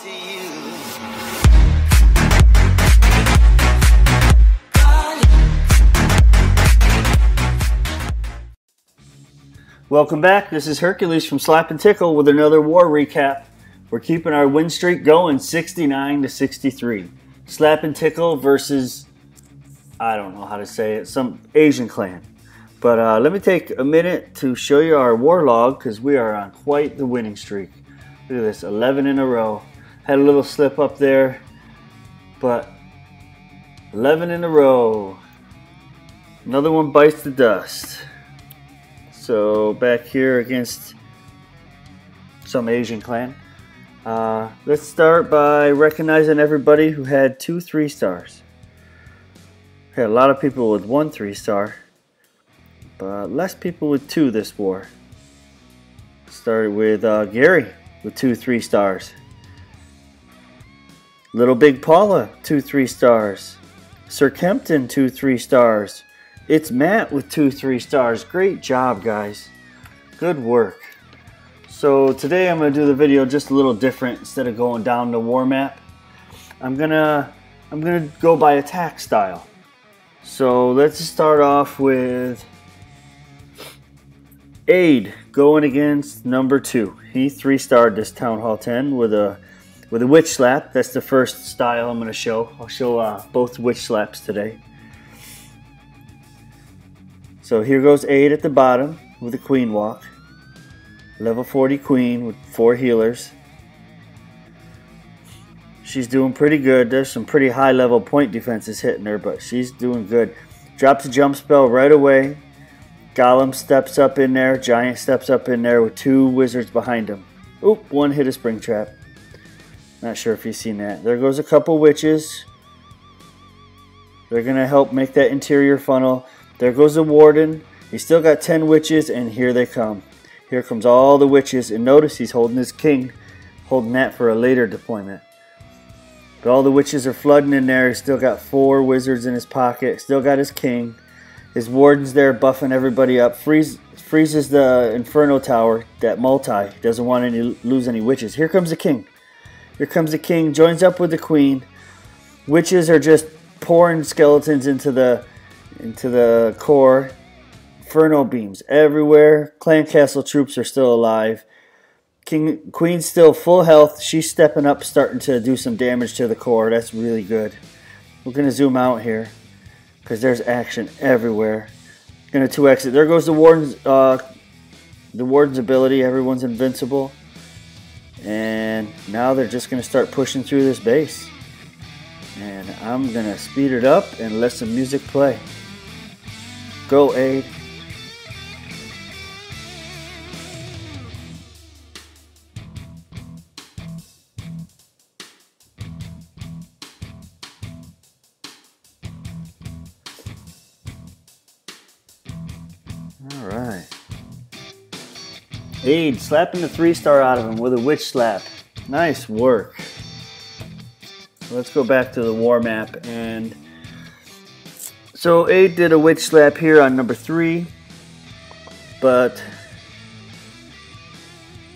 to you. Welcome back. This is Hercules from Slap&Tickle with another war recap. We're keeping our win streak going, 69 to 63. Slap&Tickle versus, I don't know how to say it, some Asian clan. But let me take a minute to show you our war log because we are on quite the winning streak. Look at this, 11 in a row. Had a little slip up there, but 11 in a row. Another one bites the dust. So back here against some Asian clan. Let's start by recognizing everybody who had 2 3-stars. Had a lot of people with 1 3-star, but less people with 2 this war. Started with Gary with 2 3-stars. Little Big Paula, 2 3-stars. Sir Kempton, 2 3-stars. It's Matt with 2 3-stars. Great job, guys. Good work. So today I'm going to do the video just a little different. Instead of going down the war map, I'm gonna go by attack style. So let's start off with Aid going against number 2. He 3-starred this Town Hall 10 with a witch slap. That's the first style I'm going to show. I'll show both witch slaps today. So here goes Aid at the bottom with a queen walk. Level 40 queen with 4 healers. She's doing pretty good. There's some pretty high level point defenses hitting her, but she's doing good. Drops a jump spell right away. Golem steps up in there. Giant steps up in there with 2 wizards behind him. Oop, one hit a spring trap. Not sure if you've seen that. There goes a couple witches. They're going to help make that interior funnel. There goes the warden. He's still got 10 witches, and here they come. Here comes all the witches, and notice he's holding his king, holding that for a later deployment. But all the witches are flooding in there. He's still got 4 wizards in his pocket. Still got his king. His warden's there buffing everybody up. Freezes the Inferno Tower, that multi. Doesn't want to lose any witches. Here comes the king. Here comes the king. Joins up with the queen. Witches are just pouring skeletons into the core. Inferno beams everywhere. Clan Castle troops are still alive. Queen's still full health. She's stepping up, starting to do some damage to the core. That's really good. We're going to zoom out here because there's action everywhere. Going to 2x it. There goes the warden's ability. Everyone's invincible. And now they're just going to start pushing through this base. And I'm going to speed it up and let some music play. Go, Aid. Alright. Aid slapping the 3-star out of him with a witch slap. Nice work. Let's go back to the war map. And so Aid did a witch slap here on number 3. But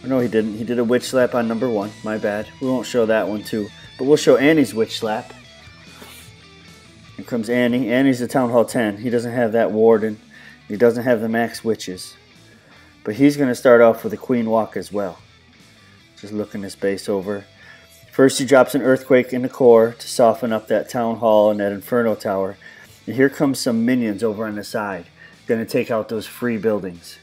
no, he didn't. He did a witch slap on number 1. My bad. We won't show that one too. But we'll show Annie's witch slap. Here comes Annie. Annie's the Town Hall 10. He doesn't have that warden. He doesn't have the max witches. But he's going to start off with a queen walk as well. Just looking this base over. First he drops an earthquake in the core to soften up that town hall and that inferno tower. And here comes some minions over on the side. Going to take out those free buildings.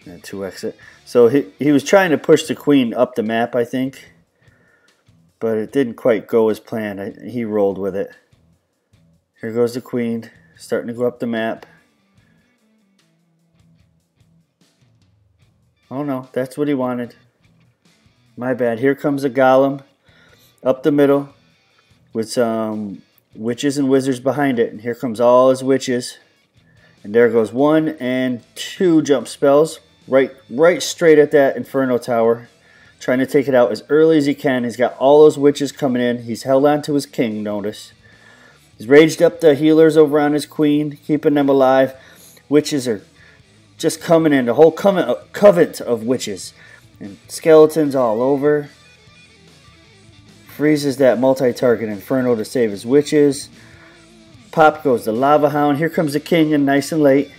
And 2x it. So he was trying to push the queen up the map, I think. But it didn't quite go as planned. He rolled with it. Here goes the queen, starting to go up the map. Oh no, that's what he wanted. My bad. Here comes a golem up the middle with some witches and wizards behind it. And here comes all his witches. And there goes 1 and 2 jump spells right straight at that inferno tower. Trying to take it out as early as he can. He's got all those witches coming in. He's held on to his king, notice. He's raged up the healers over on his queen, keeping them alive. Witches are just coming in, the whole covenant of witches. And skeletons all over. Freezes that multi-target inferno to save his witches. Pop goes the lava hound. Here comes the king in nice and late.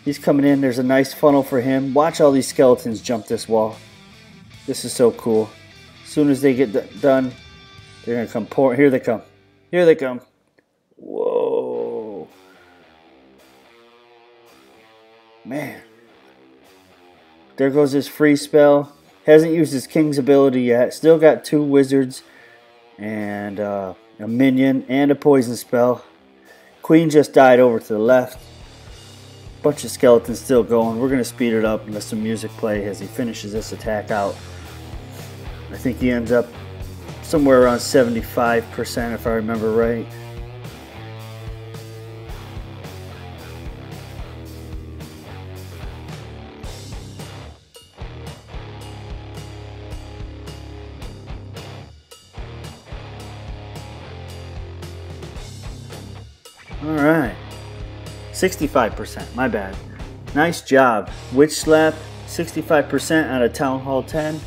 He's coming in. There's a nice funnel for him. Watch all these skeletons jump this wall. This is so cool. As soon as they get done, they're going to come pour. Here they come. Here they come. Whoa. Man. There goes his free spell. Hasn't used his king's ability yet. Still got 2 wizards and a minion and a poison spell. Queen just died over to the left. Bunch of skeletons still going. We're going to speed it up and let some music play as he finishes this attack out. I think he ends up somewhere around 75% if I remember right. Alright, 65%, my bad. Nice job. Witch Slap, 65% out of Town Hall 10.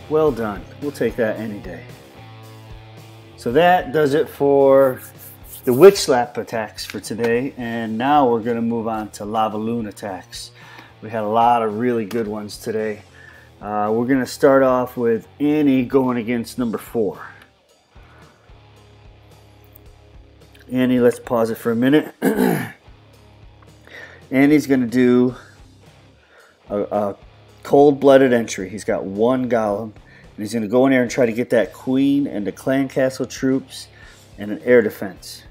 Well done. We'll take that any day. So that does it for the Witch Slap attacks for today. And now we're going to move on to Lava Loon attacks. We had a lot of really good ones today. We're going to start off with Annie going against number 4. Annie, let's pause it for a minute. Annie's going to do a cold-blooded entry. He's got 1 golem. And he's going to go in there and try to get that queen and the clan castle troops and an air defense.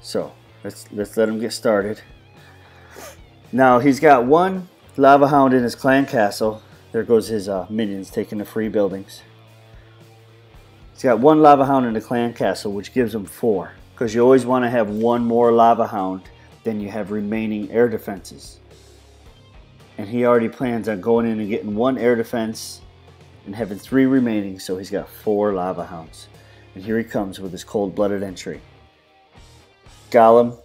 So, let's let him get started. Now, he's got 1 lava hound in his clan castle. There goes his minions taking the free buildings. He's got 1 lava hound in the clan castle, which gives him 4. Because you always want to have 1 more lava hound than you have remaining air defenses. And he already plans on going in and getting 1 air defense and having 3 remaining, so he's got 4 lava hounds. And here he comes with his cold-blooded entry. Golem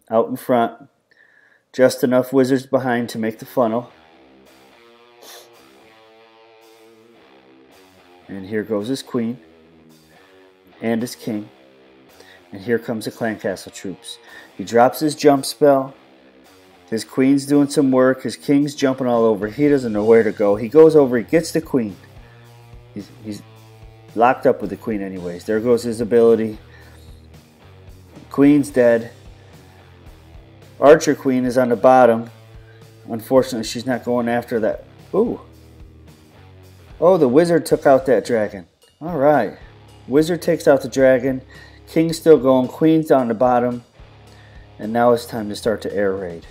out in front, just enough wizards behind to make the funnel. And here goes his queen and his king. And here comes the clan castle troops. He drops his jump spell. His queen's doing some work. His king's jumping all over. He doesn't know where to go. He goes over. He gets the queen. He's locked up with the queen anyways. There goes his ability. Queen's dead. Archer queen is on the bottom. Unfortunately, she's not going after that. Ooh. Oh, the wizard took out that dragon. All right. Wizard takes out the dragon. King's still going, Queen's on the bottom, and now it's time to start the air raid.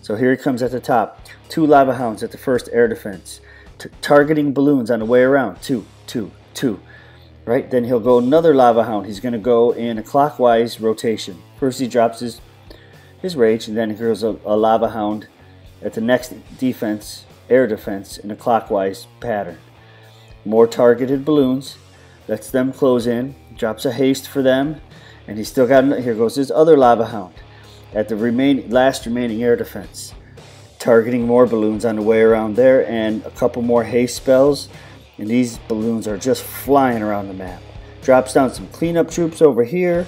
So here he comes at the top. 2 lava hounds at the first air defense. Targeting balloons on the way around. 2, 2, 2. Right? Then he'll go another lava hound. He's going to go in a clockwise rotation. First he drops his rage, and then he goes a lava hound at the next defense, air defense, in a clockwise pattern. More targeted balloons. Lets them close in. Drops a haste for them, and he's still got. Here goes his other lava hound at the last remaining air defense, targeting more balloons on the way around there, and a couple more haste spells, and these balloons are just flying around the map. Drops down some cleanup troops over here,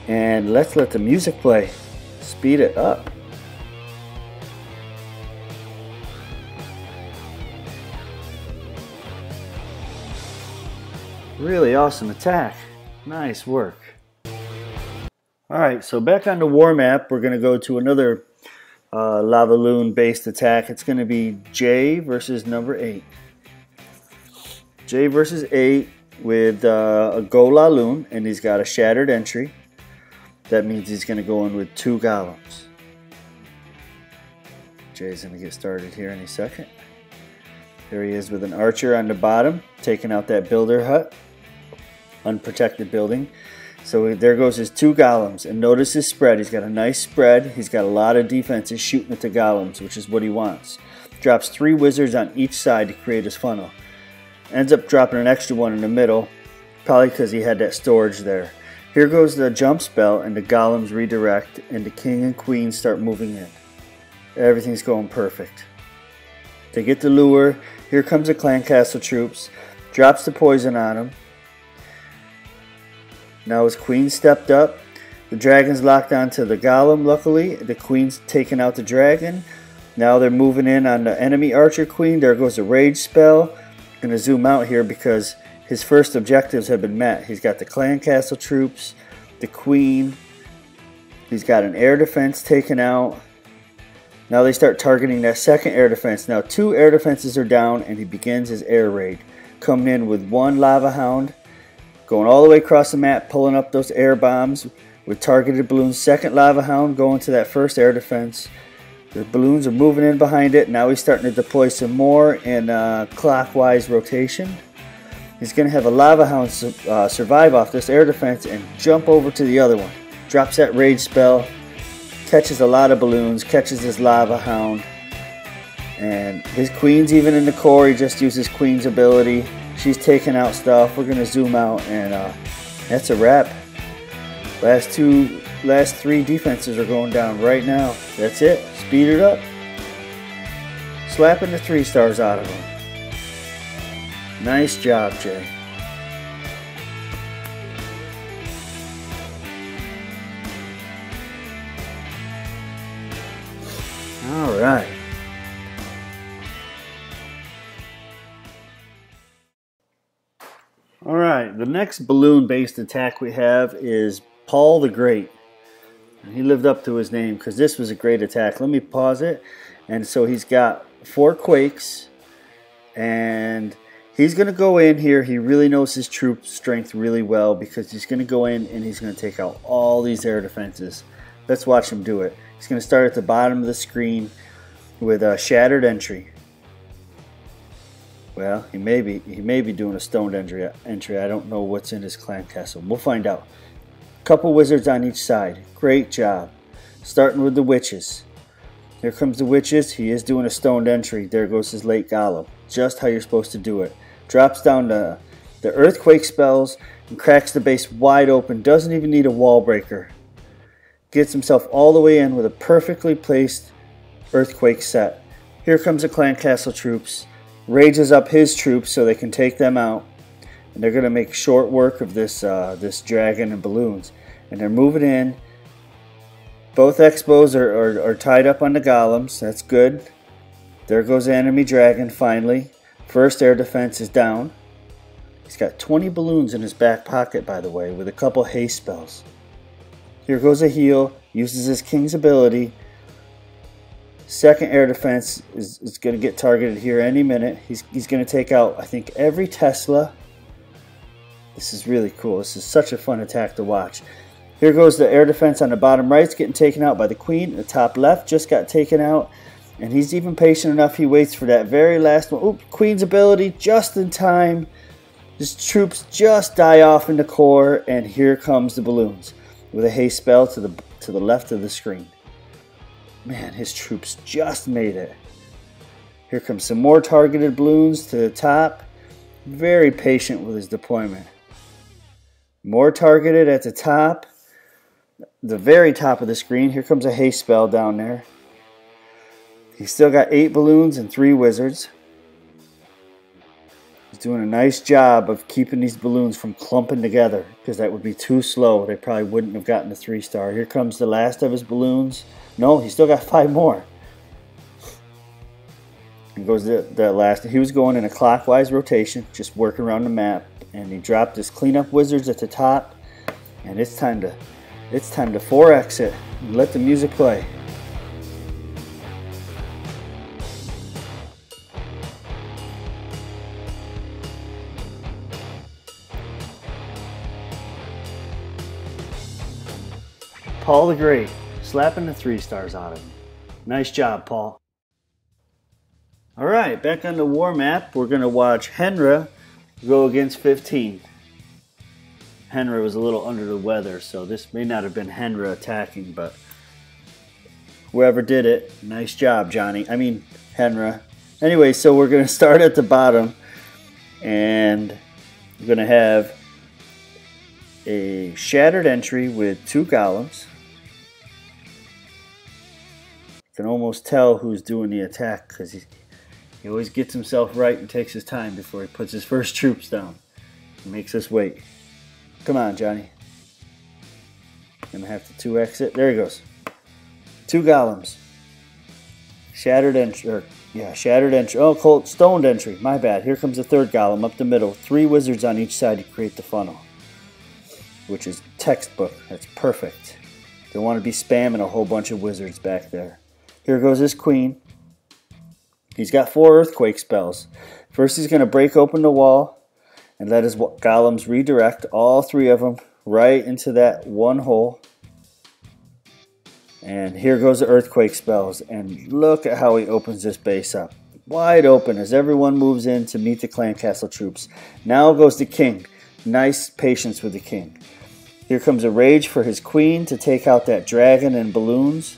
and let's let the music play. Speed it up. Really awesome attack. Nice work. Alright, so back on the war map, we're going to go to another Lava Loon based attack. It's going to be Jay versus number 8. Jay versus 8 with a Gola Loon, and he's got a shattered entry. That means he's going to go in with 2 golems. Jay's going to get started here any second. There he is with an archer on the bottom, taking out that builder hut. Unprotected building. So there goes his 2 golems. And notice his spread. He's got a nice spread. He's got a lot of defenses shooting at the golems, which is what he wants. Drops 3 wizards on each side to create his funnel. Ends up dropping an extra one in the middle, probably because he had that storage there. Here goes the jump spell, and the golems redirect, and the king and queen start moving in. Everything's going perfect. They get the lure. Here comes the clan castle troops. Drops the poison on him. Now his queen stepped up. The dragon's locked onto the golem, luckily. The queen's taken out the dragon. Now they're moving in on the enemy archer queen. There goes the rage spell. I'm going to zoom out here because his first objectives have been met. He's got the clan castle troops, the queen. He's got an air defense taken out. Now they start targeting that second air defense. Now 2 air defenses are down and he begins his air raid. Coming in with 1 lava hound. Going all the way across the map, pulling up those air bombs with targeted balloons. Second lava hound going to that first air defense. The balloons are moving in behind it. Now he's starting to deploy some more in clockwise rotation. He's going to have a lava hound survive off this air defense and jump over to the other one. Drops that rage spell. Catches a lot of balloons. Catches his lava hound. And his queen's even in the core. He just uses queen's ability. She's taking out stuff. We're going to zoom out and that's a wrap. Last 3 defenses are going down right now. That's it. Speed it up. Slapping the 3 stars out of them. Nice job, Jay. All right. Alright, the next balloon-based attack we have is Paul the Great. He lived up to his name because this was a great attack. Let me pause it. And so he's got 4 quakes. And he's going to go in here. He really knows his troop strength really well because he's going to go in and he's going to take out all these air defenses. Let's watch him do it. He's going to start at the bottom of the screen with a shattered entry. Well, he may be doing a stoned entry. I don't know what's in his clan castle. We'll find out. Couple wizards on each side. Great job. Starting with the witches. Here comes the witches. He is doing a stoned entry. There goes his late golem. Just how you're supposed to do it. Drops down the earthquake spells and cracks the base wide open. Doesn't even need a wall breaker. Gets himself all the way in with a perfectly placed earthquake set. Here comes the clan castle troops. Rages up his troops so they can take them out. And they're going to make short work of this dragon and balloons. And they're moving in. Both Expos are tied up on the golems. That's good. There goes the enemy dragon finally. First air defense is down. He's got 20 balloons in his back pocket, by the way, with a couple haste spells. Here goes a heal. Uses his king's ability. Second air defense is going to get targeted here any minute. He's going to take out, I think, every Tesla. This is really cool. This is such a fun attack to watch. Here goes the air defense on the bottom right. It's getting taken out by the queen. The top left just got taken out. And he's even patient enough. He waits for that very last one. Oops, queen's ability just in time. His troops just die off in the core. And here comes the balloons with a haste spell to the left of the screen. Man, his troops just made it. Here comes some more targeted balloons to the top. Very patient with his deployment. More targeted at the top. The very top of the screen. Here comes a haste spell down there. He's still got 8 balloons and 3 wizards. He's doing a nice job of keeping these balloons from clumping together because that would be too slow. They probably wouldn't have gotten the 3-star. Here comes the last of his balloons. No, he's still got 5 more. And goes the last. He was going in a clockwise rotation, just working around the map. And he dropped his cleanup wizards at the top. And it's time to 4X it and let the music play. Paul the Great, slapping the 3 stars out of him. Nice job, Paul. Alright, back on the war map, we're going to watch Henra go against 15. Henra was a little under the weather, so this may not have been Henra attacking, but whoever did it, nice job, Johnny. I mean, Henra. Anyway, so we're going to start at the bottom, and we're going to have a shattered entry with 2 golems. can almost tell who's doing the attack because he always gets himself right and takes his time before he puts his first troops down. He makes us wait. Come on, Johnny. Gonna have to 2x it. There he goes. 2 golems. Shattered entry. Shattered entry. Oh, cold stoned entry. My bad. Here comes the 3rd golem up the middle. 3 wizards on each side to create the funnel, which is textbook. That's perfect. Don't want to be spamming a whole bunch of wizards back there. Here goes his queen. He's got 4 earthquake spells. First, he's going to break open the wall and let his golems redirect all 3 of them right into that one hole. And here goes the earthquake spells. And look at how he opens this base up. Wide open as everyone moves in to meet the clan castle troops. Now goes the king. Nice patience with the king. Here comes a rage for his queen to take out that dragon and balloons.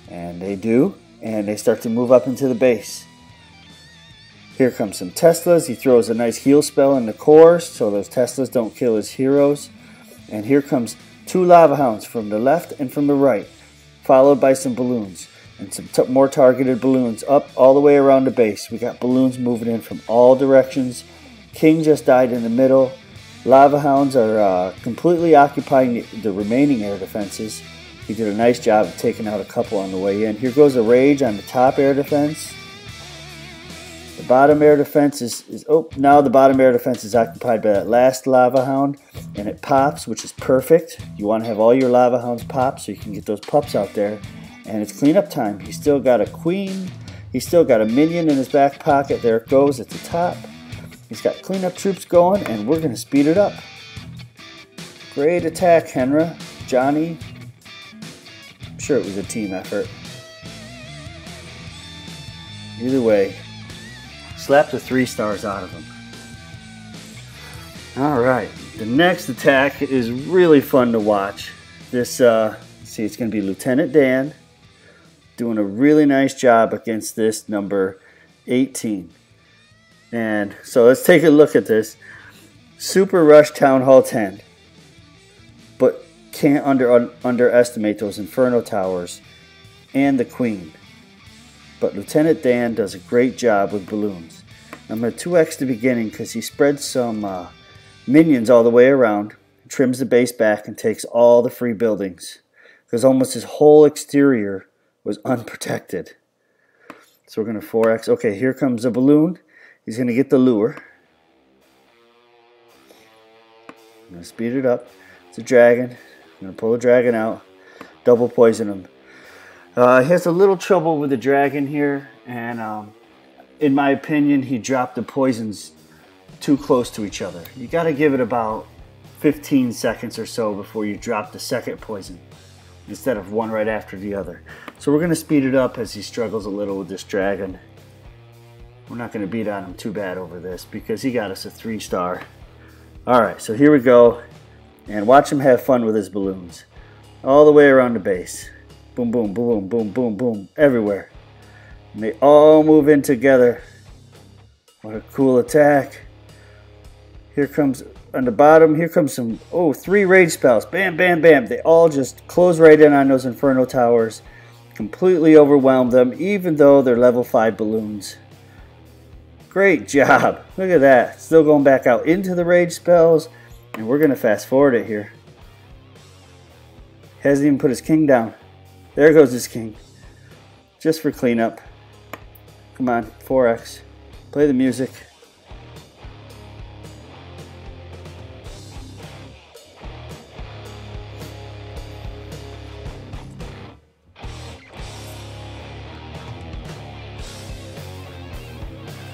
And they do. And they start to move up into the base. Here comes some Teslas. He throws a nice heal spell in the core so those Teslas don't kill his heroes. And here comes 2 lava hounds from the left and from the right, followed by some balloons. And some more targeted balloons up all the way around the base. We got balloons moving in from all directions. King just died in the middle. Lava hounds are completely occupying the remaining air defenses. He did a nice job of taking out a couple on the way in. Here goes a rage on the top air defense. The bottom air defense now the bottom air defense is occupied by that last lava hound, and it pops, which is perfect. You want to have all your lava hounds pop so you can get those pups out there. And it's cleanup time. He's still got a queen. He's still got a minion in his back pocket. There it goes at the top. He's got cleanup troops going, and we're going to speed it up. Great attack, Henry. Johnny. I'm sure it was a team effort. Either way, slap the 3 stars out of him. Alright, the next attack is really fun to watch. This, see, it's going to be Lieutenant Dan doing a really nice job against this number 18. And so let's take a look at this. Super Rush Town Hall 10. But can't underestimate those Inferno Towers and the Queen. But Lieutenant Dan does a great job with balloons. I'm going to 2x the beginning because he spreads some minions all the way around, trims the base back, and takes all the free buildings. Because almost his whole exterior was unprotected. So we're going to 4x. Okay, here comes a balloon. He's going to get the lure. I'm going to speed it up. It's a dragon. I'm going to pull the dragon out. Double poison him. He has a little trouble with the dragon here. And in my opinion, he dropped the poisons too close to each other. You got to give it about 15 seconds or so before you drop the second poison, instead of one right after the other. So we're going to speed it up as he struggles a little with this dragon. We're not going to beat on him too bad over this because he got us a 3-star. Alright, so here we go. And watch him have fun with his balloons. All the way around the base. Boom, boom, boom, boom, boom, boom. Everywhere. And they all move in together. What a cool attack. Here comes, on the bottom, here comes some, 3 rage spells. Bam, bam, bam. They all just close right in on those Inferno Towers. Completely overwhelm them, even though they're level 5 balloons. Great job. Look at that. Still going back out into the rage spells. And we're going to fast forward it here. Hasn't even put his king down. There goes his king. Just for cleanup. Come on, 4x. Play the music.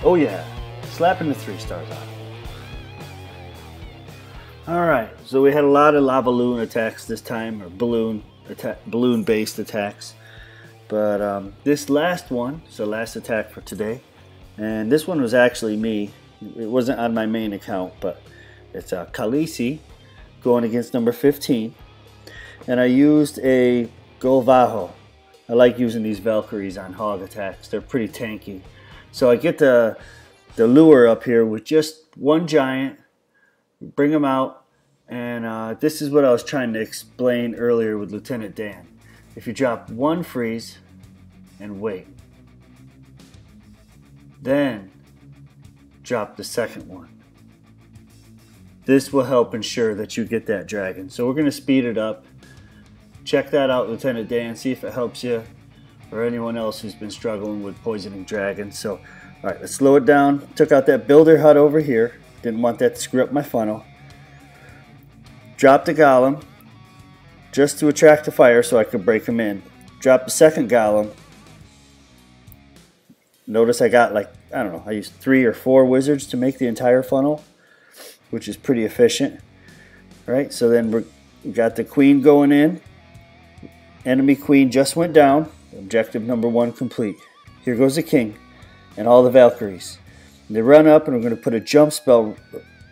Oh yeah, slapping the 3 stars on. Alright, so we had a lot of lava balloon attacks this time, or balloon-based attacks. But this last one, so last attack for today, and this one was actually me. It wasn't on my main account, but it's Khaleesi going against number 15. And I used a Golvaho. I like using these Valkyries on hog attacks. They're pretty tanky. So I get the lure up here with just one giant, bring him out, and this is what I was trying to explain earlier with Lieutenant Dan. If you drop one freeze, and wait. Then drop the second one. This will help ensure that you get that dragon. So we're going to speed it up. Check that out, Lieutenant Dan, see if it helps you or anyone else who's been struggling with poisoning dragons. So, all right, let's slow it down. Took out that builder hut over here. Didn't want that to screw up my funnel. Drop the golem just to attract the fire so I could break them in. Drop the second golem. Notice I got like, I don't know, I used 3 or 4 wizards to make the entire funnel, which is pretty efficient. All right, so then we got the queen going in. Enemy queen just went down. Objective number 1 complete. Here goes the king and all the Valkyries. And they run up and we're going to put a jump spell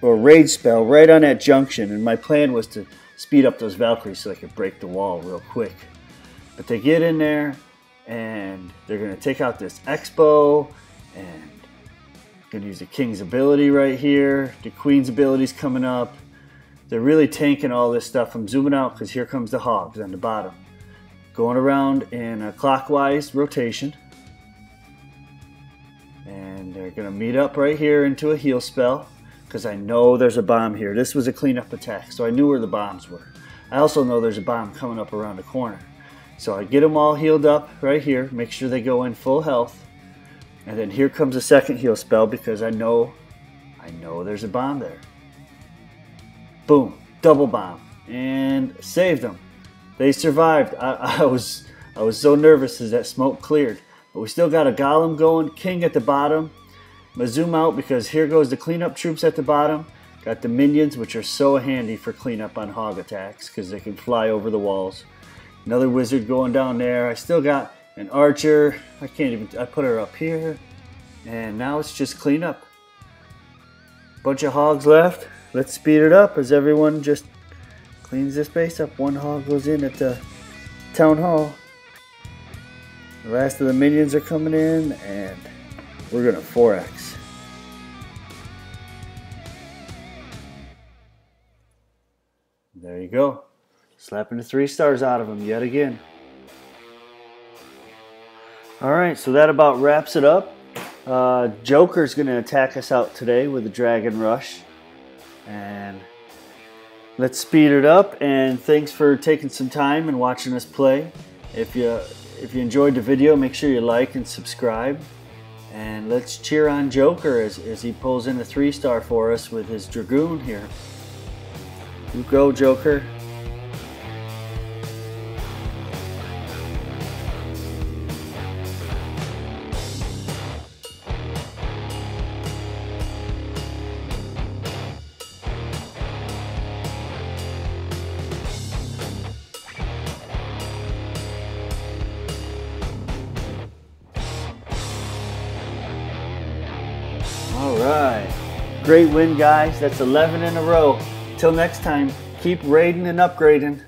or rage spell right on that junction. And my plan was to speed up those Valkyries so they could break the wall real quick. But they get in there and they're going to take out this Expo and going to use the king's ability right here. The queen's ability's coming up. They're really tanking all this stuff. I'm zooming out because here comes the hogs on the bottom. Going around in a clockwise rotation. And they're going to meet up right here into a heal spell because I know there's a bomb here. This was a cleanup attack, so I knew where the bombs were. I also know there's a bomb coming up around the corner. So I get them all healed up right here. Make sure they go in full health. And then here comes a second heal spell because I know there's a bomb there. Boom, double bomb, and saved them. They survived. I was so nervous as that smoke cleared. But we still got a golem going, king at the bottom. I'm going to zoom out because here goes the cleanup troops at the bottom. Got the minions, which are so handy for cleanup on hog attacks because they can fly over the walls. Another wizard going down there. I still got an archer. I put her up here. And now it's just cleanup. Bunch of hogs left. Let's speed it up as everyone just cleans this base up. One hog goes in at the town hall. The last of the minions are coming in and we're going to 4x. There you go. Slapping the 3 stars out of them yet again. Alright, so that about wraps it up. Joker's going to attack us out today with a Dragon Rush. And let's speed it up. And thanks for taking some time and watching us play. If you enjoyed the video, make sure you like and subscribe. And let's cheer on Joker as he pulls in a 3-star for us with his Dragoon here. You go, Joker. Alright, great win guys, that's 11 in a row. Till next time, keep raiding and upgrading.